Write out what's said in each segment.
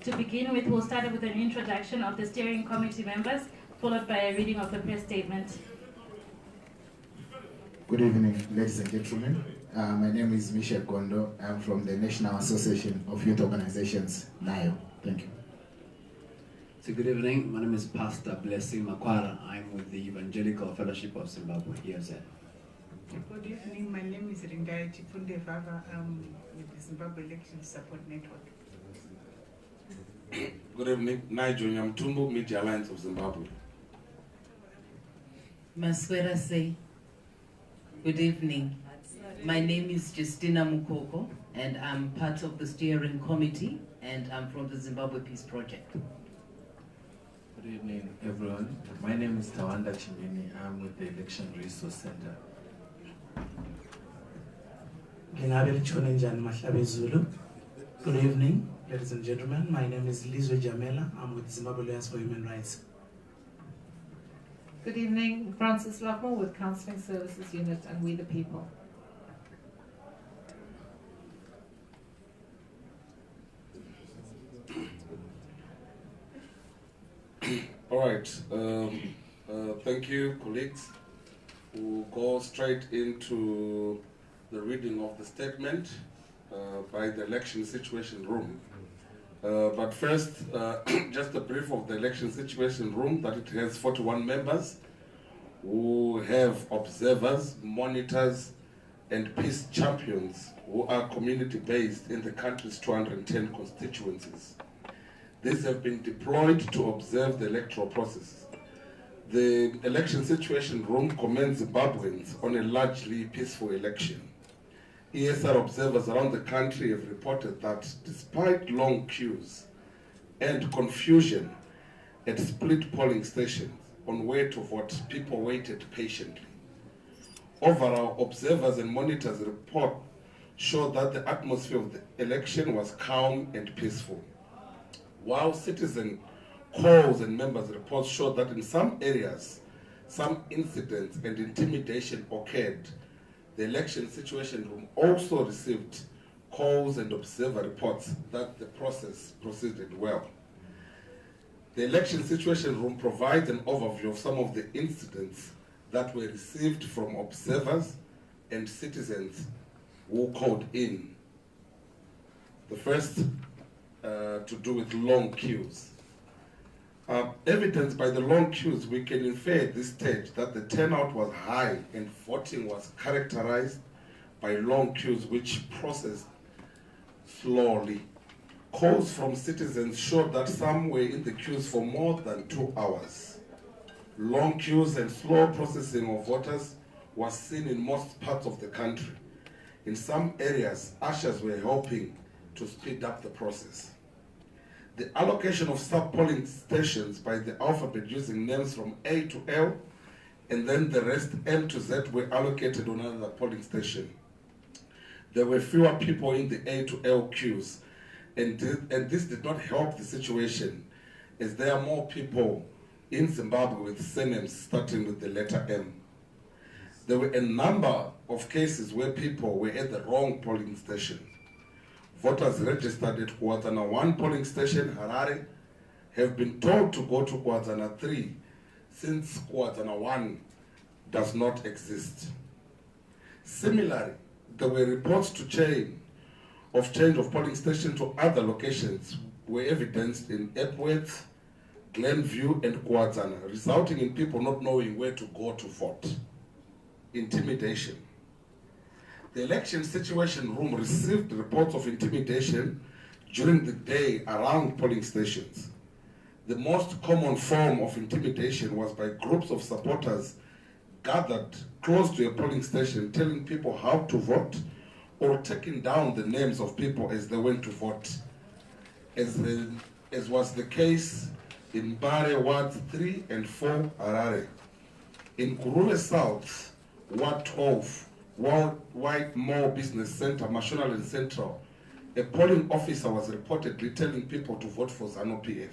To begin with, we'll start with an introduction of the steering committee members, followed by a reading of the press statement. Good evening, ladies and gentlemen. My name is Michel Kondo. I'm from the National Association of Youth Organizations, NAYO. Thank you. So good evening, my name is Pastor Blessing Makwara. I'm with the Evangelical Fellowship of Zimbabwe, ESR. Good evening, my name is Ringai Chifunde Vava. I'm with the Zimbabwe Election Support Network. Good evening, Nigel Nyamtumbu, Media Alliance of Zimbabwe. Maswera say, good evening. My name is Justina Mukoko, and I'm part of the steering committee, and I'm from the Zimbabwe Peace Project. Good evening, everyone. My name is Tawanda Chimini. I'm with the Election Resource Center. Good evening, ladies and gentlemen. My name is Lizwe Jamela. I'm with Zimbabwe Alliance for Human Rights. Good evening, Francis Lockmore with Counseling Services Unit and We the People. All right, thank you, colleagues. We'll go straight into the reading of the statement by the Election Situation Room. But first, just a brief of the Election Situation Room, that it has 41 members who have observers, monitors, and peace champions who are community-based in the country's 210 constituencies. These have been deployed to observe the electoral process. The Election Situation Room commends Zimbabweans on a largely peaceful election. ESR observers around the country have reported that despite long queues and confusion at split polling stations on where to vote, people waited patiently. Overall, observers and monitors' report showed that the atmosphere of the election was calm and peaceful. While citizen calls and members' reports showed that in some areas, some incidents and intimidation occurred, the Election Situation Room also received calls and observer reports that the process proceeded well. The Election Situation Room provides an overview of some of the incidents that were received from observers and citizens who called in. The first to do with long queues. Evidenced by the long queues, we can infer at this stage that the turnout was high and voting was characterized by long queues which processed slowly. Calls from citizens showed that some were in the queues for more than 2 hours. Long queues and slow processing of voters was seen in most parts of the country. In some areas, ushers were helping to speed up the process. The allocation of sub-polling stations by the alphabet using names from A to L, and then the rest M to Z were allocated on another polling station. There were fewer people in the A to L queues, and this did not help the situation, as there are more people in Zimbabwe with surnames starting with the letter M. There were a number of cases where people were at the wrong polling station. Voters registered at Kwazana 1 polling station, Harare, have been told to go to Kwazana 3 since Kwazana 1 does not exist. Similarly, there were reports to change of polling station to other locations were evidenced in Epworth, Glenview, and Kwazana, resulting in people not knowing where to go to vote. Intimidation. The Election Situation Room received reports of intimidation during the day around polling stations. The most common form of intimidation was by groups of supporters gathered close to a polling station telling people how to vote or taking down the names of people as they went to vote, as was the case in Bare Wards 3 and 4, Harare. In Kurule South, Ward 12, White Mall Business Center, Mashonaland Central, a polling officer was reportedly telling people to vote for ZANU-PF.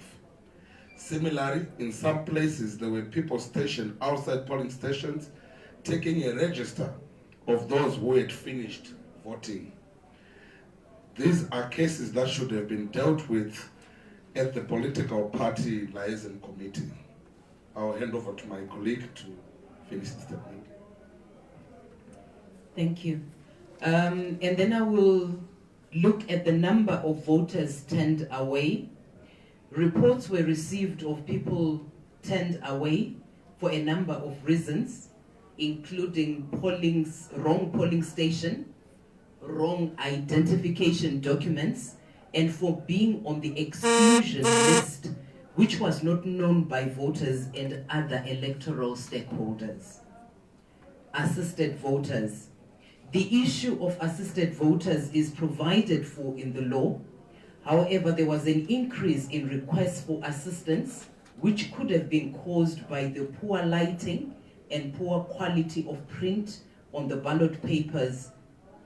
Similarly, in some places, there were people stationed outside polling stations taking a register of those who had finished voting. These are cases that should have been dealt with at the political party liaison committee. I'll hand over to my colleague to finish the statement. Thank you. And then I will look at the number of voters turned away. Reports were received of people turned away for a number of reasons, including wrong polling station, wrong identification documents, and for being on the exclusion list, which was not known by voters and other electoral stakeholders. Assisted voters. The issue of assisted voters is provided for in the law. However, there was an increase in requests for assistance, which could have been caused by the poor lighting and poor quality of print on the ballot papers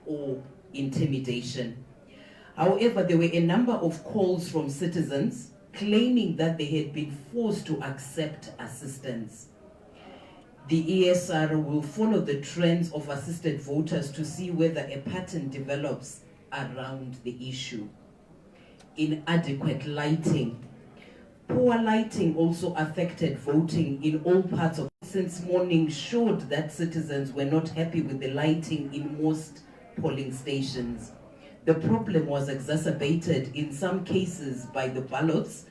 or intimidation. However, there were a number of calls from citizens claiming that they had been forced to accept assistance. The ESR will follow the trends of assisted voters to see whether a pattern develops around the issue. Inadequate lighting. Poor lighting also affected voting in all parts of. Since morning showed that citizens were not happy with the lighting in most polling stations. The problem was exacerbated in some cases by the ballots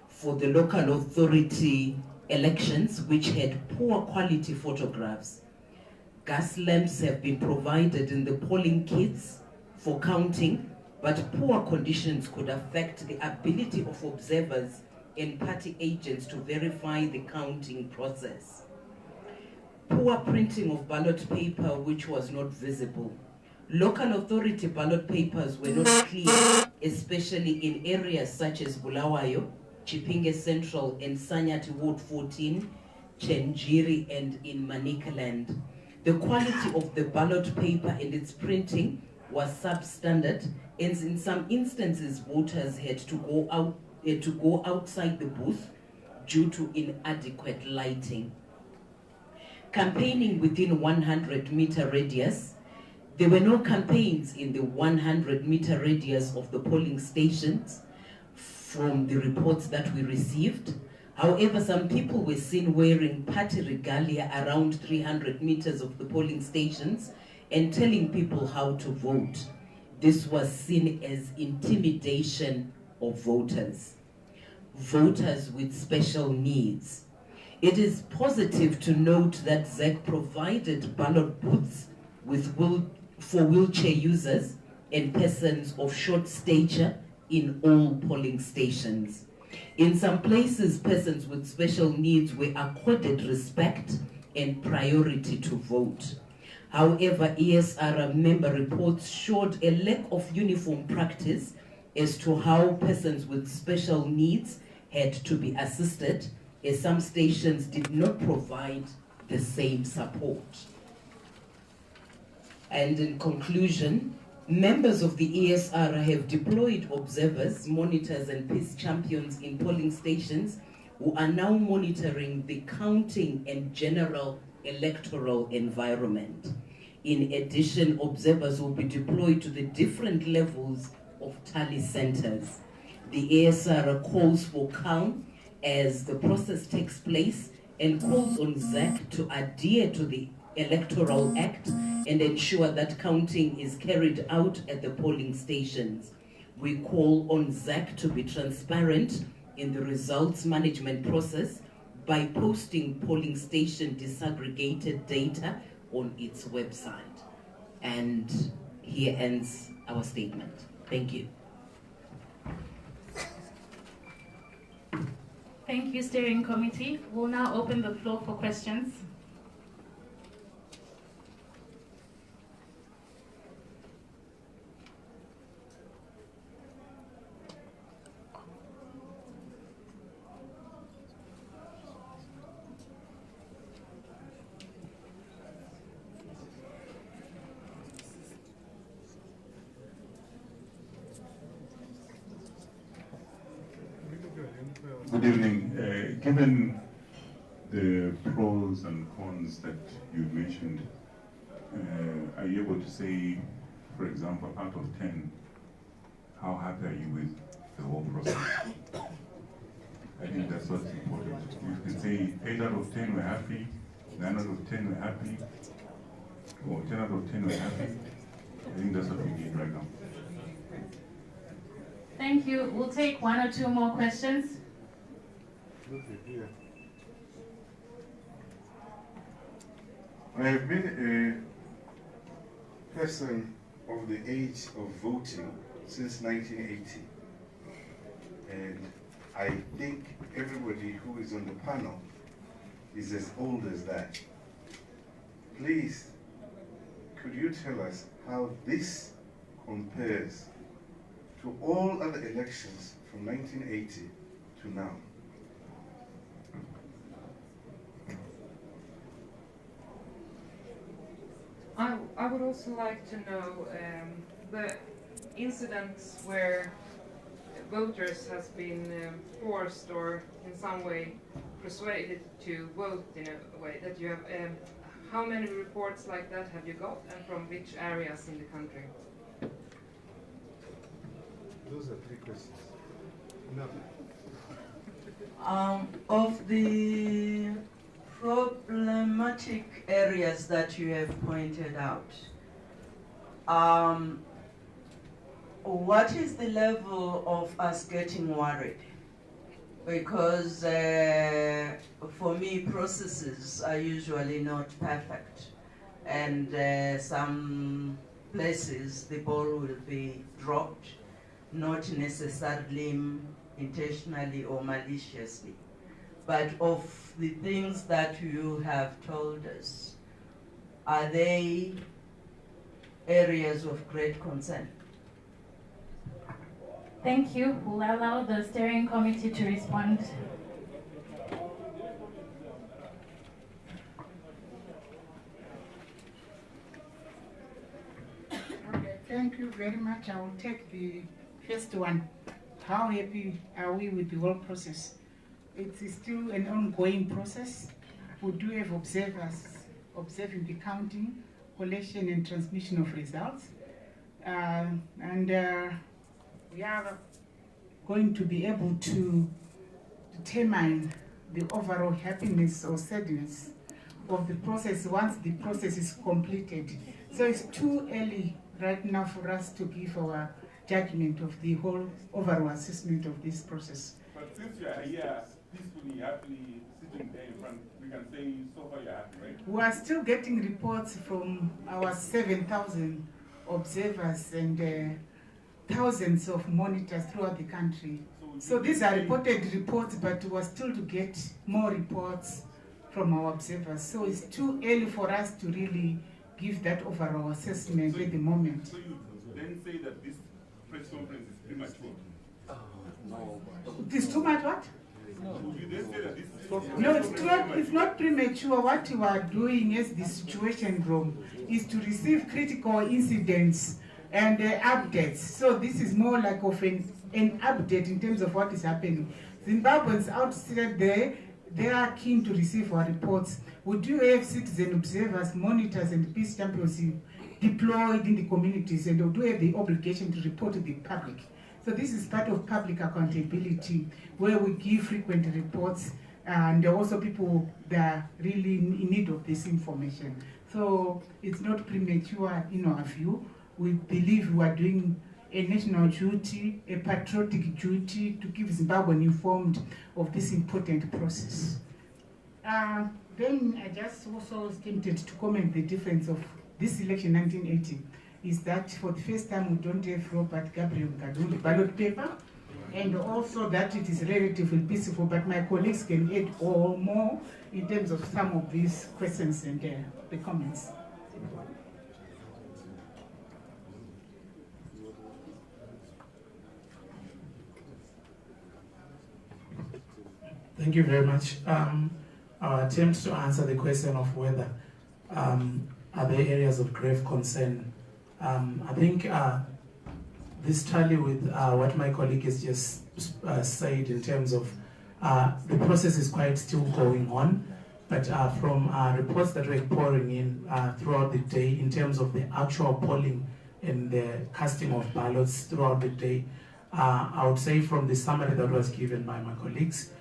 for the local authority elections, which had poor quality photographs. Gas lamps have been provided in the polling kits for counting, but poor conditions could affect the ability of observers and party agents to verify the counting process. Poor printing of ballot paper, which was not visible. Local authority ballot papers were not clear, especially in areas such as Bulawayo, Chipinge Central and Sanyati Ward 14, Chenjiri and in Manicaland. The quality of the ballot paper and its printing was substandard, and in some instances voters had to go outside the booth due to inadequate lighting. Campaigning within 100-meter radius. There were no campaigns in the 100-meter radius of the polling stations from the reports that we received. However, some people were seen wearing party regalia around 300 meters of the polling stations and telling people how to vote. This was seen as intimidation of voters. Voters with special needs. It is positive to note that ZEC provided ballot booths for wheelchair users and persons of short stature in all polling stations. In some places, persons with special needs were accorded respect and priority to vote. However, ESR member reports showed a lack of uniform practice as to how persons with special needs had to be assisted, as some stations did not provide the same support. And in conclusion, members of the ESR have deployed observers, monitors, and peace champions in polling stations who are now monitoring the counting and general electoral environment. In addition, observers will be deployed to the different levels of tally centers. The ESR calls for calm as the process takes place and calls on ZEC to adhere to the Electoral Act and ensure that counting is carried out at the polling stations. We call on ZEC to be transparent in the results management process by posting polling station disaggregated data on its website. And here ends our statement. Thank you. Thank you, Steering Committee. We'll now open the floor for questions. Good evening. Given the pros and cons that you've mentioned, are you able to say, for example, out of 10, how happy are you with the whole process? maybe 8 out of 10 were happy, 9 out of 10 were happy, or 10 out of 10 were happy. I think that's what we need right now. Thank you. We'll take one or two more questions. I have been a person of the age of voting since 1980. And I think everybody who is on the panel is as old as that. Please, could you tell us how this compares to all other elections from 1980 to now? I would also like to know the incidents where voters has been forced or in some way persuaded to vote in a way that you have. How many reports like that have you got, and from which areas in the country? Those are 3 questions. No. Of the problematic areas that you have pointed out, what is the level of us getting worried? Because for me, processes are usually not perfect, and some places the ball will be dropped, not necessarily intentionally or maliciously. But of the things that you have told us, are they areas of great concern? Thank you. We'll allow the steering committee to respond. Okay, thank you very much. I will take the first one. How happy are we with the whole process? It's still an ongoing process. We do have observers observing the counting, collection and transmission of results. We are going to be able to determine the overall happiness or sadness of the process once the process is completed. So it's too early right now for us to give our judgment of the whole overall assessment of this process. But since you are here peacefully, happily sitting there in front, we can say so far you're happy, right? We are still getting reports from our 7,000 observers and thousands of monitors throughout the country. So these are reported reports, but we're still to get more reports from our observers. So it's too early for us to really give that overall assessment at the moment. So you then say that this press conference is premature? It's too much what? Would you then say that this is No, it's not premature. What we are doing as the situation room is to receive critical incidents and updates. So this is more like of an update in terms of what is happening. Zimbabweans outside there, they are keen to receive our reports. We do have citizen observers, monitors and peace champions deployed in the communities, and we do have the obligation to report to the public. So this is part of public accountability, where we give frequent reports, and also people that are really in need of this information. So it's not premature in our view. We believe we are doing a national duty, a patriotic duty to keep Zimbabwean informed of this important process. Then I just also was tempted to comment the difference of this election 1980 is that for the first time we don't have Robert Gabriel Gaduli ballot paper, and also that it is relatively peaceful, but my colleagues can add or more in terms of some of these questions and the comments. Thank you very much. Our attempt to answer the question of whether are there areas of grave concern, I think this tally with what my colleague has just said in terms of the process is quite still going on, but from reports that we're pouring in throughout the day in terms of the actual polling and the casting of ballots throughout the day, I would say from the summary that was given by my colleagues,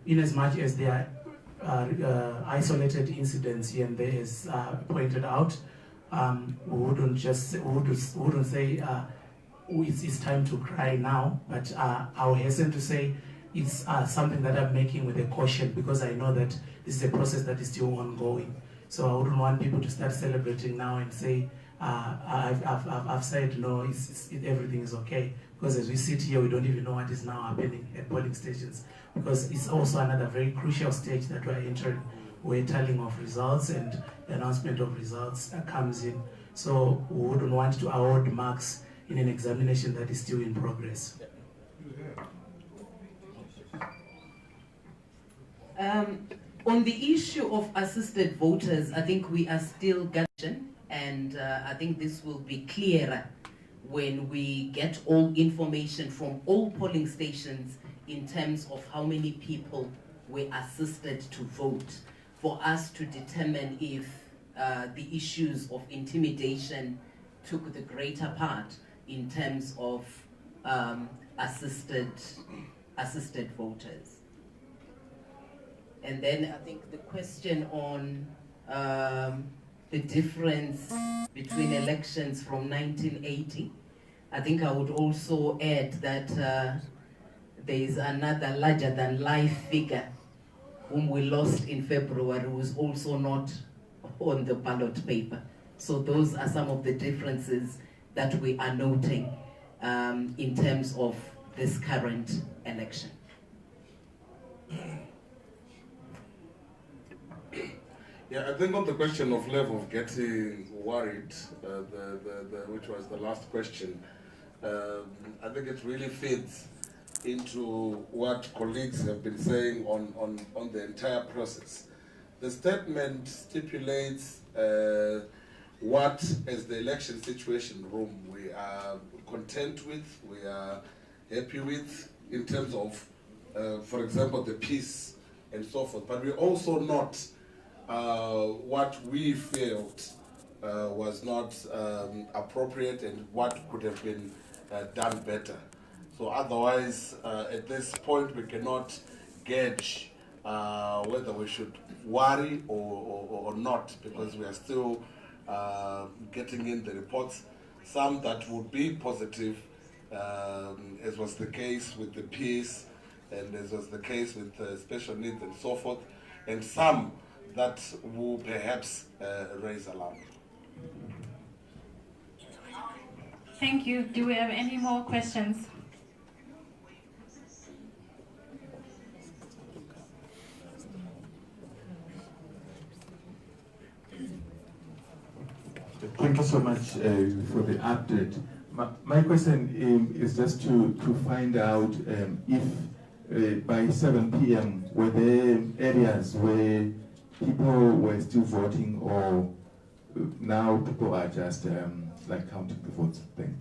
in as much as there are isolated incidents here and there, as pointed out, we wouldn't say it's time to cry now, but I will hasten to say it's something that I'm making with a caution, because I know that this is a process that is still ongoing. So I wouldn't want people to start celebrating now and say, I've said no, everything is okay. Because as we sit here, we don't even know what is now happening at polling stations. Because it's also another very crucial stage that we're entering, where tallying of results and announcement of results comes in. So we wouldn't want to award marks in an examination that is still in progress. On the issue of assisted voters, I think we are still gathering, and I think this will be clearer when we get all information from all polling stations in terms of how many people were assisted to vote, for us to determine if the issues of intimidation took the greater part in terms of assisted voters. And then I think the question on the difference between elections from 1980, I think I would also add that there is another larger than life figure whom we lost in February, who was also not on the ballot paper. So those are some of the differences that we are noting in terms of this current election. Yeah, I think on the question of level of getting worried, which was the last question, I think it really fits into what colleagues have been saying on the entire process. The statement stipulates what, as the election situation room, we are content with, we are happy with, in terms of, for example, the peace and so forth. But we also not what we felt was not appropriate and what could have been done better. So otherwise, at this point, we cannot gauge whether we should worry or not, because we are still getting in the reports, some that would be positive, as was the case with the peace, and as was the case with special needs and so forth, and some that will perhaps raise alarm. Thank you. Do we have any more questions? Thank you so much for the update. My question is just to find out if by 7 p.m. were there areas where people were still voting, or now people are just like counting the votes? Thank you.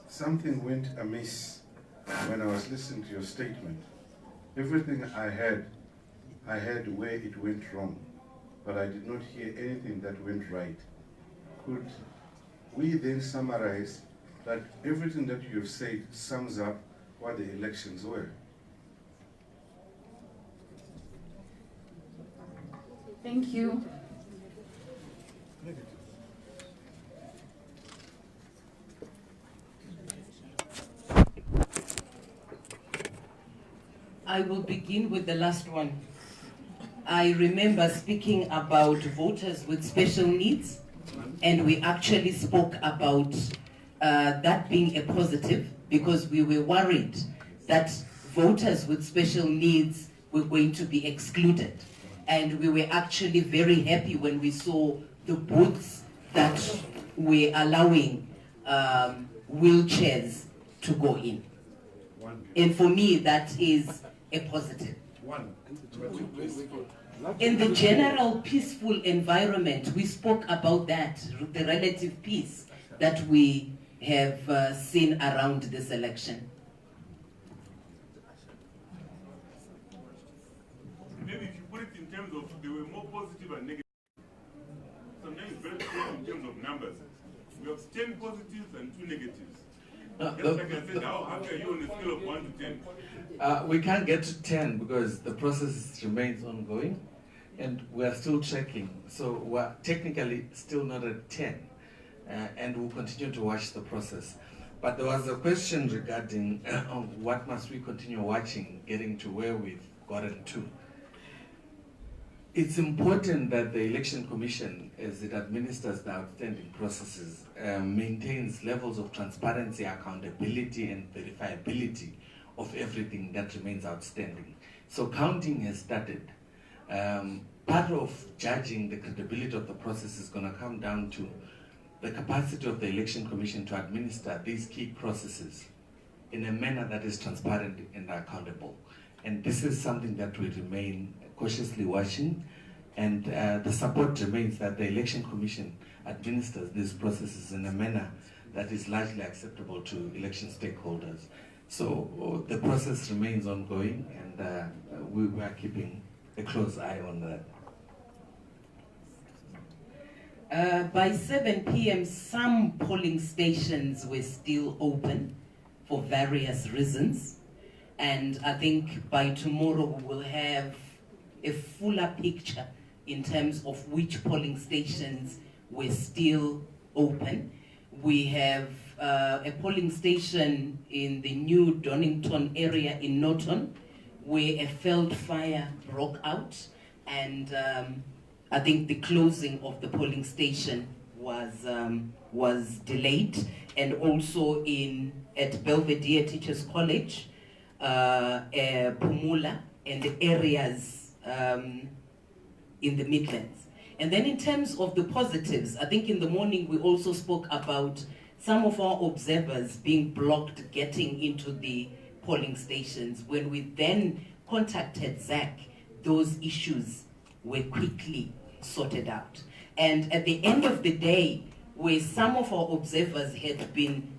Something went amiss when I was listening to your statement. Everything I heard where it went wrong, but I did not hear anything that went right. Could we then summarize that everything that you have said sums up what the elections were? Thank you. I will begin with the last one. I remember speaking about voters with special needs, and we actually spoke about that being a positive, because we were worried that voters with special needs were going to be excluded. And we were actually very happy when we saw the booths that were allowing wheelchairs to go in. And for me, that is a positive. In the general peaceful environment, we spoke about that, the relative peace that we have seen around this election. Maybe if you put it in terms of, they were more positive and negative. Sometimes it's very clear in terms of numbers. We have 10 positives and 2 negatives. No, Just like I said, how happy are you on a scale of 1 to 10? We can't get to 10 because the process remains ongoing and we are still checking. So we're technically still not at 10 and we'll continue to watch the process. But there was a question regarding what must we continue watching, getting to where we've gotten to. It's important that the Election Commission, as it administers the outstanding processes, maintains levels of transparency, accountability, and verifiability of everything that remains outstanding. So counting has started. Part of judging the credibility of the process is going to come down to the capacity of the Election Commission to administer these key processes in a manner that is transparent and accountable. And this is something that we remain cautiously watching, and the support remains that the Election Commission administers these processes in a manner that is largely acceptable to election stakeholders. So the process remains ongoing, and we are keeping a close eye on that. By 7 p.m., some polling stations were still open for various reasons. And I think by tomorrow we will have a fuller picture in terms of which polling stations were still open. We have a polling station in the new Donington area in Norton where a failed fire broke out, and I think the closing of the polling station was delayed, and also at Belvedere Teachers College, Pumula, and the areas in the Midlands. And then in terms of the positives, I think in the morning we also spoke about some of our observers being blocked getting into the polling stations. When we then contacted ZAC, those issues were quickly sorted out. And at the end of the day, where some of our observers had been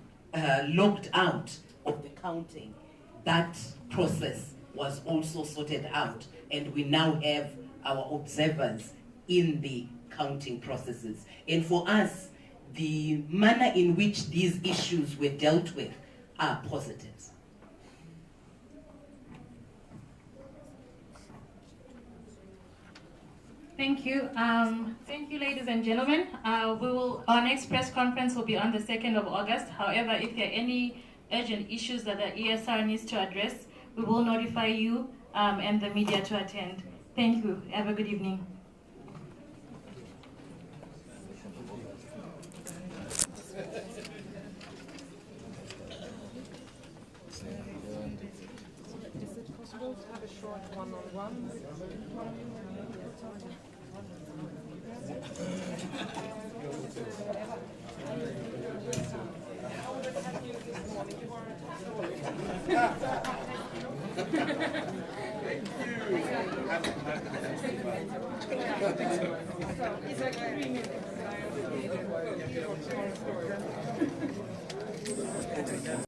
locked out of the counting, that process was also sorted out, and we now have our observers in the counting processes. And for us, the manner in which these issues were dealt with are positives. Thank you. Thank you, ladies and gentlemen. Our next press conference will be on the 2nd of August. However, if there are any urgent issues that the ESR needs to address, we will notify you and the media to attend. Thank you. Have a good evening. Is it possible to have a short one-on-one with one of you? It's like 3 minutes.